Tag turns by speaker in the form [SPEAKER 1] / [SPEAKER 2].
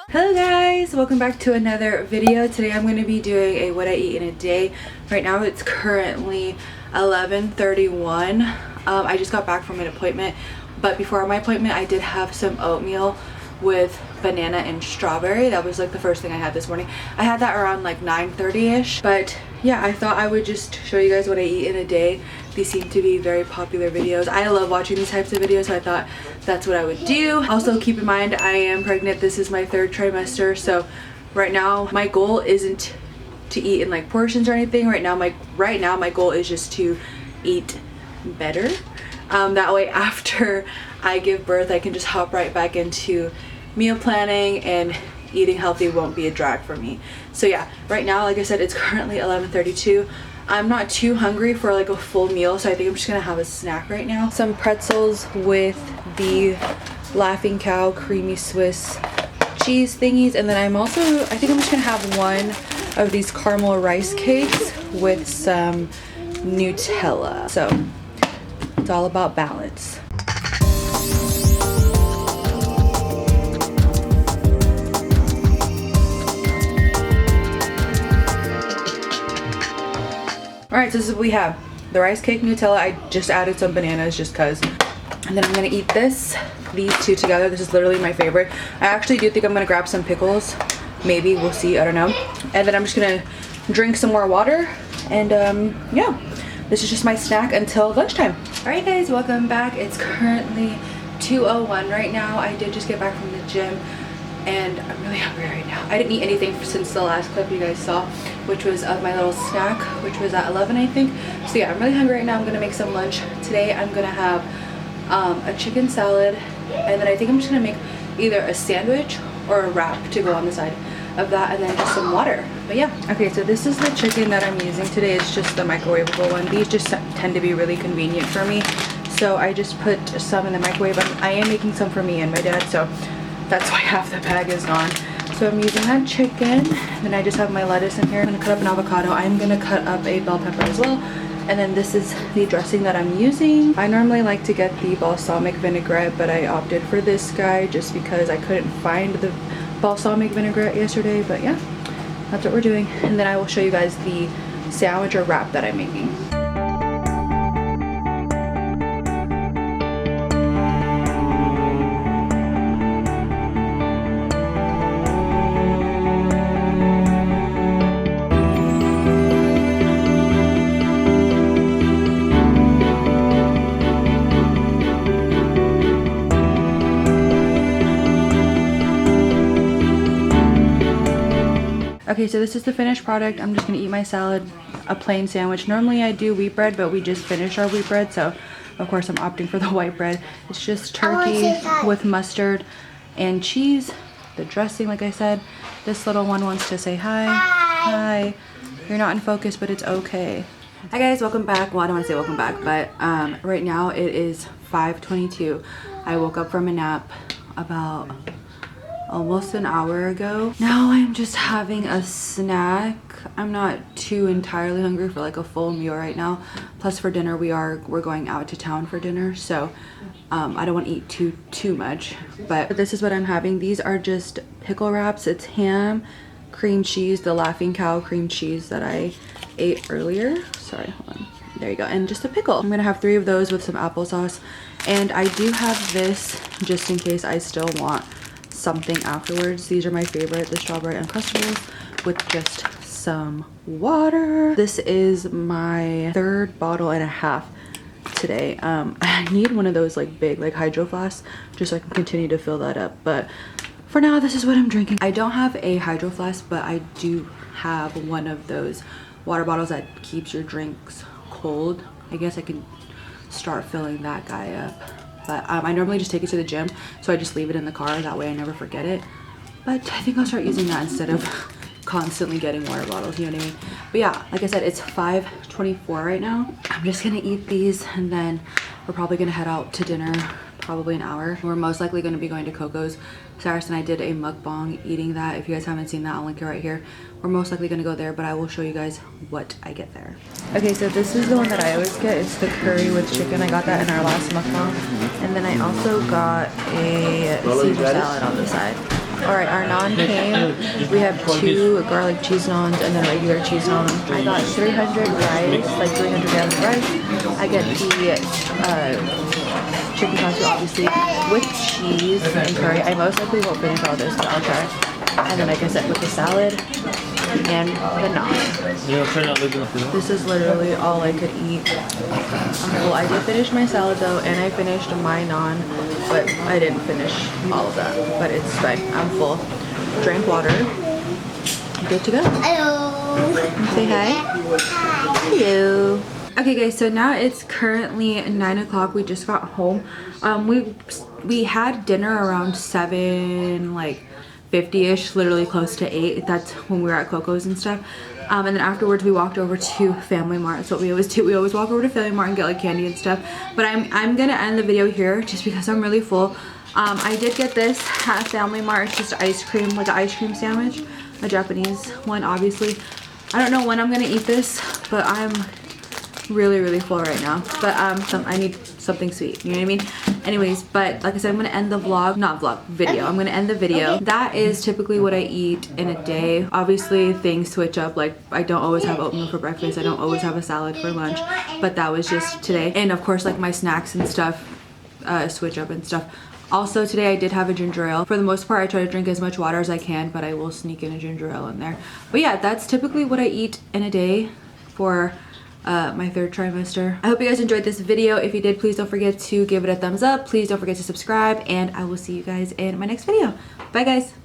[SPEAKER 1] Hello guys, welcome back to another video. Today I'm going to be doing a what I eat in a day. Right now it's currently 11:31. I just got back from an appointment, but before my appointment I did have some oatmeal with banana and strawberry. That was like the first thing I had this morning. I had that around like 9:30ish, but yeah, I thought I would just show you guys what I eat in a day. These seem to be very popular videos. I love watching these types of videos, so I thought that's what I would do. Also, keep in mind I am pregnant. This is my 3rd trimester, so right now my goal isn't to eat in like portions or anything. Right now my goal is just to eat better. That way after I give birth I can just hop right back into meal planning, and eating healthy won't be a drag for me. So yeah, right now, like I said, it's currently 11:32. I'm not too hungry for like a full meal, so I think I'm just gonna have a snack right now. Some pretzels with the Laughing Cow creamy Swiss cheese thingies, and then I think I'm just gonna have one of these caramel rice cakes with some Nutella. So it's all about balance. Alright, so this is what we have. The rice cake, Nutella. I just added some bananas just cause. And then I'm gonna eat these two together. This is literally my favorite. I actually do think I'm gonna grab some pickles. Maybe, we'll see, I don't know. And then I'm just gonna drink some more water. And yeah, this is just my snack until lunchtime. Alright guys, welcome back. It's currently 2:01 right now. I did just get back from the gym, and I'm really hungry right now. I didn't eat anything since the last clip you guys saw, which was of my little snack, which was at 11 I think. So yeah, I'm really hungry right now. I'm gonna make some lunch. Today I'm gonna have a chicken salad, and then I think I'm just gonna make either a sandwich or a wrap to go on the side of that, and then just some water. But yeah, okay, so this is the chicken that I'm using today. It's just the microwavable one. These just tend to be really convenient for me, so I just put some in the microwave. I am making some for me and my dad, so that's why half the bag is gone. So I'm using that chicken, then I just have my lettuce in here. I'm gonna cut up an avocado. I'm gonna cut up a bell pepper as well. And then this is the dressing that I'm using. I normally like to get the balsamic vinaigrette, but I opted for this guy just because I couldn't find the balsamic vinaigrette yesterday. But yeah, that's what we're doing. And then I will show you guys the sandwich or wrap that I'm making. Okay, so this is the finished product. I'm just gonna eat my salad, a plain sandwich. Normally I do wheat bread, but we just finished our wheat bread, so of course I'm opting for the white bread. It's just turkey with mustard and cheese. The dressing, like I said. This little one wants to say hi. Hi. You're not in focus, but it's okay. Hi guys, welcome back. Well, I don't want to say welcome back, but right now it is 5:22. I woke up from a nap about almost an hour ago. Now I'm just having a snack. I'm not too entirely hungry for like a full meal right now. Plus for dinner we're going out to town for dinner, so I don't want to eat too much. But this is what I'm having. These are just pickle wraps. It's ham, cream cheese, the Laughing Cow cream cheese that I ate earlier. Sorry, hold on. There you go. And just a pickle. I'm gonna have 3 of those with some applesauce. And I do have this just in case I still want something afterwards. These are my favorite, the strawberry uncrustables with just some water. This is my 3rd bottle and a half today. I need one of those like big like hydro flasks just so I can continue to fill that up, but for now this is what I'm drinking. I don't have a hydro flask, but I do have one of those water bottles that keeps your drinks cold. I guess I can start filling that guy up. But I normally just take it to the gym, so I just leave it in the car. That way I never forget it. But I think I'll start using that instead of constantly getting water bottles, you know what I mean? But yeah, like I said, it's 5:24 right now. I'm just gonna eat these, and then we're probably gonna head out to dinner probably an hour. We're most likely going to be going to Coco's. Cyrus and I did a mukbang eating that. If you guys haven't seen that, I'll link it right here. We're most likely going to go there, but I will show you guys what I get there. Okay, so this is the one that I always get. It's the curry with chicken. I got that in our last mukbang. And then I also got a Caesar salad on the side. Alright, our naan came. We have 2 garlic cheese naans and then regular cheese naan. I got 300 rice, like 300 grams of rice. I get the chicken katsu, obviously, with cheese and curry. I most likely won't finish all this, but I'll try. And then, like I said, with the salad and the naan. This is literally all I could eat. Well, I did finish my salad though, and I finished my naan, but I didn't finish all of that. But it's fine. I'm full. Drank water. Good to go. Hello. Say hi. Hello. Okay guys, so now it's currently 9 o'clock. We just got home. We had dinner around 7, like 50-ish, literally close to 8. That's when we were at Coco's and stuff. And then afterwards we walked over to Family Mart. That's what we always do. We always walk over to Family Mart and get like candy and stuff. But I'm gonna end the video here just because I'm really full. I did get this at Family Mart. It's just ice cream, like an ice cream sandwich, a Japanese one, obviously. I don't know when I'm gonna eat this, but I'm really full right now. But I need something sweet, you know what I mean? Anyways, but like I said, I'm gonna end the vlog, not vlog, video. I'm gonna end the video. That is typically what I eat in a day. Obviously things switch up, like I don't always have oatmeal for breakfast, I don't always have a salad for lunch, but that was just today. And of course, like my snacks and stuff switch up and stuff. Also today I did have a ginger ale. For the most part I try to drink as much water as I can, but I will sneak in a ginger ale in there. But yeah, that's typically what I eat in a day for my 3rd trimester. I hope you guys enjoyed this video. If you did, please don't forget to give it a thumbs up. Please don't forget to subscribe, and I will see you guys in my next video. Bye guys.